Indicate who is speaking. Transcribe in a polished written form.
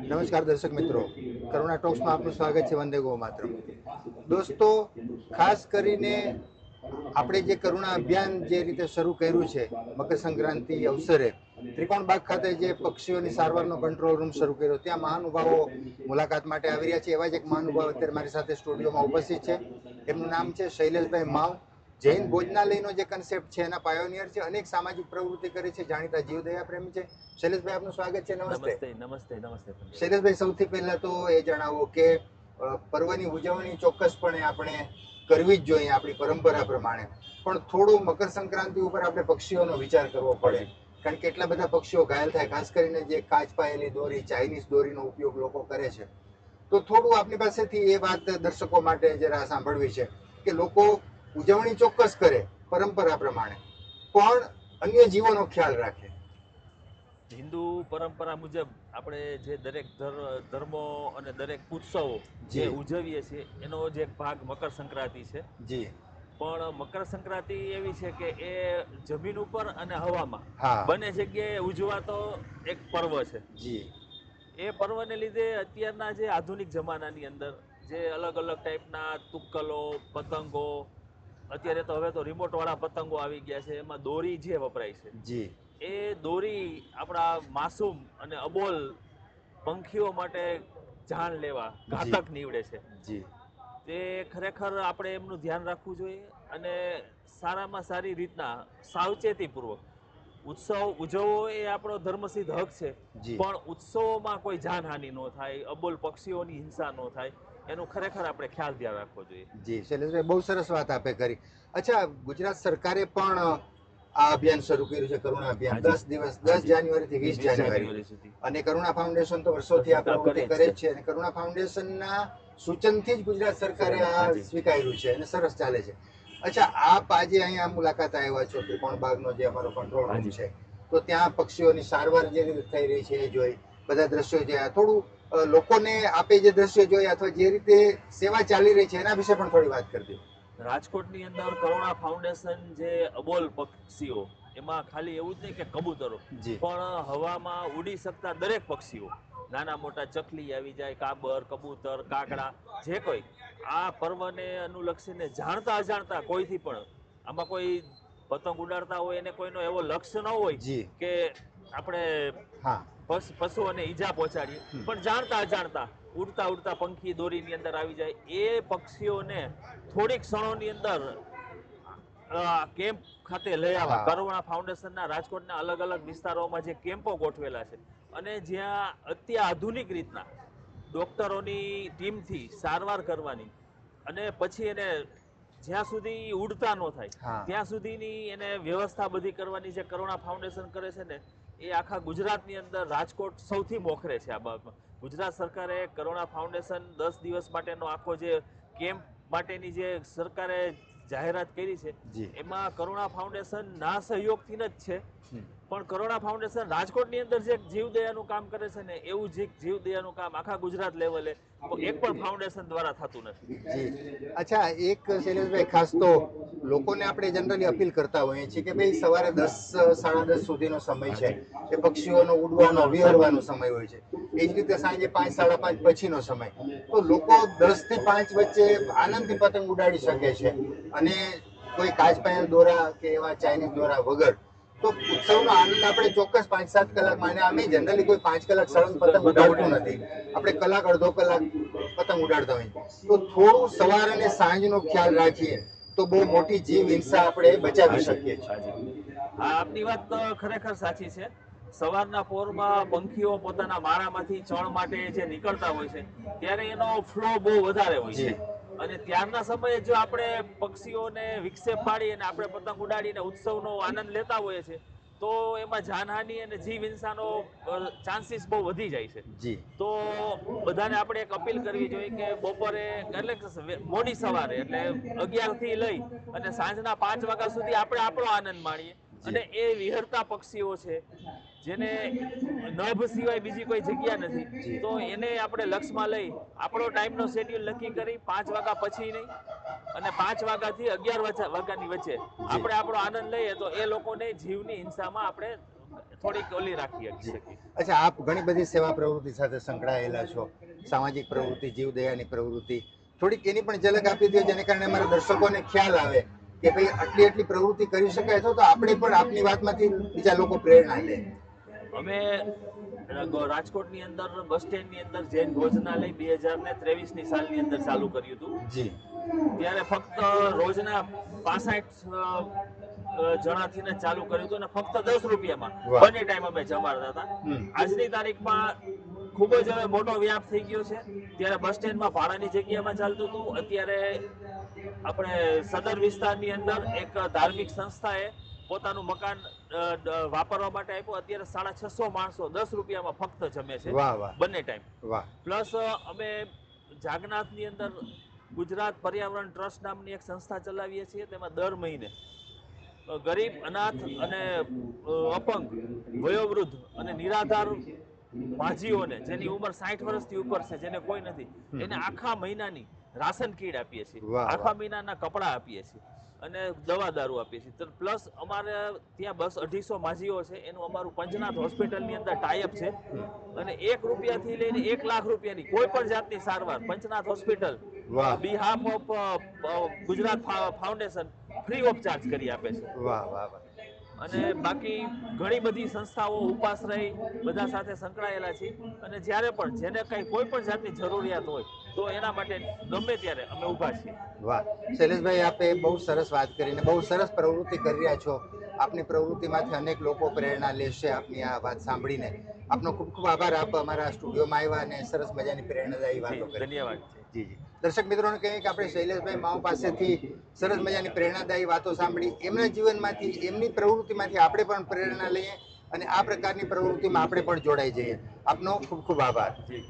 Speaker 1: નમસ્કાર દર્શક મિત્રો, કરુણા ટોક્સમાં આપનું સ્વાગત છે. વંદે ગો માતરમ. દોસ્તો, ખાસ કરીને આપણે જે કરુણા અભિયાન જે રીતે શરૂ કર્યું છે મકર સંક્રાંતિ અવસરે ત્રિકોણબાગ ખાતે જે પક્ષીઓની સારવારનો કંટ્રોલ રૂમ શરૂ કર્યો, ત્યાં મહાનુભાવો મુલાકાત માટે આવી રહ્યા છે. એવા જ એક મહાનુભાવ અત્યારે મારી સાથે સ્ટુડિયોમાં ઉપસ્થિત છે. એમનું નામ છે શૈલેષભાઈ માવ. જૈન ભોજનાલયનો જે કન્સેપ્ટ છે એના પાયોનિયર છે. અનેક સામાજિક પ્રવૃત્તિ કરે છે. જાણીતા જીવદયા પ્રેમી છે. શૈલેષભાઈ, આપનું સ્વાગત છે. નમસ્તે.
Speaker 2: નમસ્તે.
Speaker 1: શૈલેષભાઈ, સૌથી પહેલા તો એ જણાવો કે પર્વની ઉજવણી ચોક્કસપણે આપણે કરવી જ જોઈએ આપણી પરંપરા પ્રમાણે, પણ થોડું મકર સંક્રાંતિ ઉપર આપણે પક્ષીઓનો વિચાર કરવો પડે, કારણ કે એટલા બધા પક્ષીઓ ઘાયલ થાય, ખાસ કરીને જે કાચ પાયેલી દોરી, ચાઇનીઝ દોરીનો ઉપયોગ લોકો કરે છે. તો થોડું આપની પાસેથી એ વાત દર્શકો માટે જરા સાંભળવી છે કે લોકો ઉજવણી ચોક્કસ કરે પરંપરા પ્રમાણે, પણ અન્ય જીવોનો ખ્યાલ રાખે.
Speaker 2: હિન્દુ પરંપરા મુજબ આપણે જે દરેક ધર્મો અને દરેક ઉત્સવો જે ઉજવીએ છીએ એનો જ એક ભાગ મકર સંક્રાંતિ છે.
Speaker 1: જી.
Speaker 2: પણ મકર સંક્રાંતિ એવી છે કે એ જમીન ઉપર અને હવામાં
Speaker 1: હા.
Speaker 2: બંને જગ્યાએ ઉજવાતો એક પર્વ છે.
Speaker 1: જી.
Speaker 2: એ પર્વને લીધે અત્યારના જે આધુનિક જમાનાની અંદર જે અલગ અલગ ટાઈપના તુક્કલો, પતંગો, અત્યારે તો હવે તો રિમોટ વાળા પતંગો આવી ગયા છે, એમાં દોરી જે વપરાય છે,
Speaker 1: જી.
Speaker 2: એ દોરી આપણા માસૂમ અને અબોલ પંખીઓ માટે જાન લેવા ઘાતક નીવડે છે.
Speaker 1: જી.
Speaker 2: તે ખરેખર આપણે એમનું ધ્યાન રાખવું જોઈએ અને સારામાં સારી રીતના સાવચેતીપૂર્વક ઉત્સવ ઉજવવો એ આપણો ધર્મસિદ્ધ હક છે. પણ ઉત્સવોમાં કોઈ જાનહાનિ ન થાય, અબોલ પક્ષીઓની હિંસા ન થાય, એનું ખરેખર આપણે ખ્યાલ ધ્યાન રાખવો જોઈએ.
Speaker 1: જી શૈલેષભાઈ, બહુ સરસ વાત આપે કરી. અચ્છા, ગુજરાત સરકારે પણ આ અભિયાન શરૂ કર્યું છે, કરુણા અભિયાન. 10 દિવસ, 10 જાન્યુઆરી થી 20 જાન્યુઆરી સુધી. અને કરુણા ફાઉન્ડેશન તો વર્ષોથી આ પ્રવૃત્તિ કરે છે અને કરુણા ફાઉન્ડેશનના સૂચનથી જ ગુજરાત સરકારે આ સ્વીકાર્યું છે અને સરસ ચાલે છે. અચ્છા, આપ આજે અહીંયા મુલાકાત આવ્યા છો ત્રિકોણબાગનો જે અમારો કંટ્રોલ રૂમ છે, તો ત્યાં પક્ષીઓની સારવાર જે રીતે થઈ રહી છે એ જોઈ, બધા દ્રશ્યો જોયા, થોડું લોકોને આપે જે દ્રશ્યો જોયા અથવા જે રીતે સેવા ચાલી રહી છે એના વિશે પણ થોડી વાત કરી દો.
Speaker 2: રાજકોટની અંદર કરુણા ફાઉન્ડેશન જે અબોલ પક્ષીઓ, એમાં ખાલી એવું જ નહીં કે કબૂતરો, પણ હવામાં ઉડી શકતા દરેક પક્ષીઓ, નાના મોટા ચકલી આવી જાય, કાબર, કબૂતર, કાગડા, જે કોઈ આ પર્વને અનુલક્ષીને જાણતા અજાણતા કોઈથી પણ, આમાં કોઈ પતંગ ઉડાડતા હોય એને કોઈનો એવો લક્ષ્ય ન હોય કે આપણે પશુઓને ઈજા પહોંચાડીએ, પણ જાણતા અજાણતા ઉડતા ઉડતા પંખી દોરીની અંદર આવી જાય, એ પક્ષીઓને થોડીક ક્ષણોની અંદર કેમ્પ ખાતે લઈ આવવા કરુણા ફાઉન્ડેશનના રાજકોટના અલગ અલગ વિસ્તારોમાં જે કેમ્પો ગોઠવેલા છે અને જ્યાં અત્યાધુનિક રીતના ડોક્ટરોની ટીમથી સારવાર કરવાની અને પછી એને જ્યાં સુધી ઉડતા ન થાય ત્યાં સુધીની એને વ્યવસ્થા બધી કરવાની જે કરુણા ફાઉન્ડેશન કરે છે ને, એ આખા ગુજરાતની અંદર રાજકોટ સૌથી મોખરે છે આ બાબતમાં. ગુજરાત સરકારે કરુણા ફાઉન્ડેશન 10 દિવસ માટેનો આખો જે કેમ્પ માટેની જે સરકારે જાહેરાત કરી છે, એમાં કરુણા ફાઉન્ડેશન ના સહયોગથી જ છે, પણ કરુણા ફાઉન્ડેશન રાજકોટની અંદર જે જીવદયાનું કામ કરે છે ને, એવું જ જીવદયાનું કામ આખા ગુજરાત લેવલે એક પણ ફાઉન્ડેશન દ્વારા થતું નથી.
Speaker 1: જી. અચ્છા, એક શૈલેષભાઈ, ખાસ તો લોકોને આપણે જનરલી અપીલ કરતા હોઈએ છીએ કે ભાઈ સવારે 10, 10:30 સુધીનો સમય છે એ પક્ષીઓનો ઉડવાનો, વિહરવાનો સમય હોય છે. એ જ રીતે સાંજે 5, 5:30 પછીનો સમય, તો લોકો 10 થી 5 વચ્ચે આનંદથી પતંગ ઉડાડી શકે છે અને કોઈ કાચ પાયેલ દોરા કે એવા ચાઇનીઝ દોરા વગર. તો ઉત્સવનો આનંદ આપણે ચોક્કસ 5-7 કલાકમાં, અમે જનરલી કોઈ 5 કલાક સળંગ પતંગ ઉડાડતું નથી, આપણે કલાક, અડધો કલાક પતંગ ઉડાડતા હોઈએ. તો થોડું સવાર અને સાંજનો ખ્યાલ રાખીએ તો બહુ મોટી જીવ હિંસા આપણે બચાવી શકીએ છીએ.
Speaker 2: આપની વાત ખરેખર સાચી છે. સવારના પોરમાં પંખીઓ પોતાના માળામાંથી ચણ માટે જે નીકળતા હોય છે, ત્યારે એનો ફ્લો બહુ વધારે હોય છે અને ત્યારના સમયે જો આપણે પક્ષીઓને વિક્ષેપ પાડી અને આપણે પતંગ ઉડાડીને ઉત્સવનો આનંદ લેતા હોઈએ છીએ, તો એમાં જાનહાનિ અને જીવ હિંસાનો ચાન્સીસ બહુ વધી જાય છે. તો બધાને આપણે એક અપીલ કરવી જોઈએ કે બપોરે એટલે મોડી સવારે એટલે 11 થી લઈ અને સાંજના 5 વાગ્યા સુધી આપણે આપણો આનંદ માણીએ અને એ વિહરતા પક્ષીઓ છે જેને નભ સિવાય બીજી કોઈ જગ્યા નથી, તો એને આપણે લક્ષમાં લઈ આપણો ટાઈમનો શેડ્યુલ નક્કી કરી 5 વાગ્યા પછી નહીં અને 5 વાગ્યાથી 11 વાગ્યાની વચ્ચે આપણે આપણો આનંદ લઈએ, તો એ લોકોને જીવની હિંસામાં આપણે થોડીક ઓલી રાખી શકીએ.
Speaker 1: અચ્છા, આપ ઘણી બધી સેવા પ્રવૃત્તિ સાથે સંકળાયેલા છો, સામાજિક પ્રવૃત્તિ, જીવદયાની પ્રવૃત્તિ, થોડીક એની પણ ઝલક આપી દો જેને કારણે અમારા દર્શકોને ખ્યાલ આવે કે ભાઈ આટલી પ્રવૃત્તિ કરી શકાય તો આપણે પણ આપની વાતમાંથી બીજા લોકો પ્રેરણા લે.
Speaker 2: અમે રાજકોટની અંદર બસ સ્ટેન્ડની અંદર જૈન ભોજનાલય 2023ની સાલની અંદર ચાલુ કર્યું હતું.
Speaker 1: જી.
Speaker 2: ત્યારે ફક્ત રોજના 65 જણાથી ને ચાલુ કર્યું હતું અને ફક્ત 10 રૂપિયામાં
Speaker 1: વાહ.
Speaker 2: બંને ટાઈમ અમે જમાડતા હતા. આજની તારીખમાં ખૂબ જ હવે મોટો વ્યાપ થઈ ગયો છે. ત્યારે બસ સ્ટેન્ડમાં ભાડાની જગ્યામાં ચાલતું હતું. અત્યારે આપણે સદર વિસ્તારની અંદર એક ધાર્મિક સંસ્થાએ પોતાનું મકાન વાપરવા માટે આપ્યું. અત્યારે 650 માણસો 10 રૂપિયામાં ફક્ત જમે છે.
Speaker 1: વાહ વાહ
Speaker 2: બંને ટાઈમ.
Speaker 1: વાહ.
Speaker 2: પ્લસ અમે જાગનાથની અંદર ગુજરાત પર્યાવરણ ટ્રસ્ટ નામની એક સંસ્થા ચલાવીએ છીએ. તેમાં દર મહિને ગરીબ, અનાથ અને અપંગ, વયોવૃદ્ધ અને નિરાધાર માજીઓને જેની ઉંમર 60 વર્ષથી ઉપર છે, જેને કોઈ નથી, એને આખા મહિનાની રાશન કીટ આપીએ છીએ.
Speaker 1: વાહ,
Speaker 2: આખા
Speaker 1: વાહ.
Speaker 2: મહિનાના કપડા આપીએ છીએ અને દવા દારૂ આપીએ છીએ. પ્લસ અમારે ત્યાં 250 માજીઓ છે. એનું અમારું પંચનાથ હોસ્પિટલની અંદર ટાઈઅપ છે અને 1 રૂપિયાથી લઈને 1 લાખ રૂપિયાની કોઈ પણ જાતની સારવાર પંચનાથ હોસ્પિટલ
Speaker 1: વાહ.
Speaker 2: Behalf of Gujarat foundation free of charge કરી આપે છે.
Speaker 1: વાહ વાહ વાહ.
Speaker 2: અને બાકી ઘણી બધી સંસ્થાઓ, ઉપાશ્રય બધા સાથે સંકળાયેલા છે અને જ્યારે પણ જેને કઈ કોઈ પણ જાતની જરૂરિયાત હોય તો એના માટે ગમે ત્યારે અમે ઊભા છીએ.
Speaker 1: વાહ, શૈલેષભાઈ, આપે બહુ સરસ વાત કરીને બહુ સરસ પ્રવૃત્તિ કરી રહ્યા છો. આપની પ્રવૃત્તિમાંથી અનેક લોકો પ્રેરણા લેશે આપની આ વાત સાંભળીને. આપનો ખૂબ ખૂબ આભાર. આપ અમારા સ્ટુડિયોમાં આવ્યા અને સરસ મજાની પ્રેરણાદાયી વાતો કરી.
Speaker 2: ધન્યવાદ.
Speaker 1: જી જી. દર્શક મિત્રોને કહીએ કે આપણે શૈલેષભાઈ માઉ પાસેથી સરસ મજાની પ્રેરણાદાયી વાતો સાંભળી. એમના જીવનમાંથી, એમની પ્રવૃત્તિમાંથી આપણે પણ પ્રેરણા લઈએ અને આ પ્રકારની પ્રવૃત્તિમાં આપણે પણ જોડાઈ જઈએ. આપનો ખૂબ ખૂબ આભાર.
Speaker 2: જી.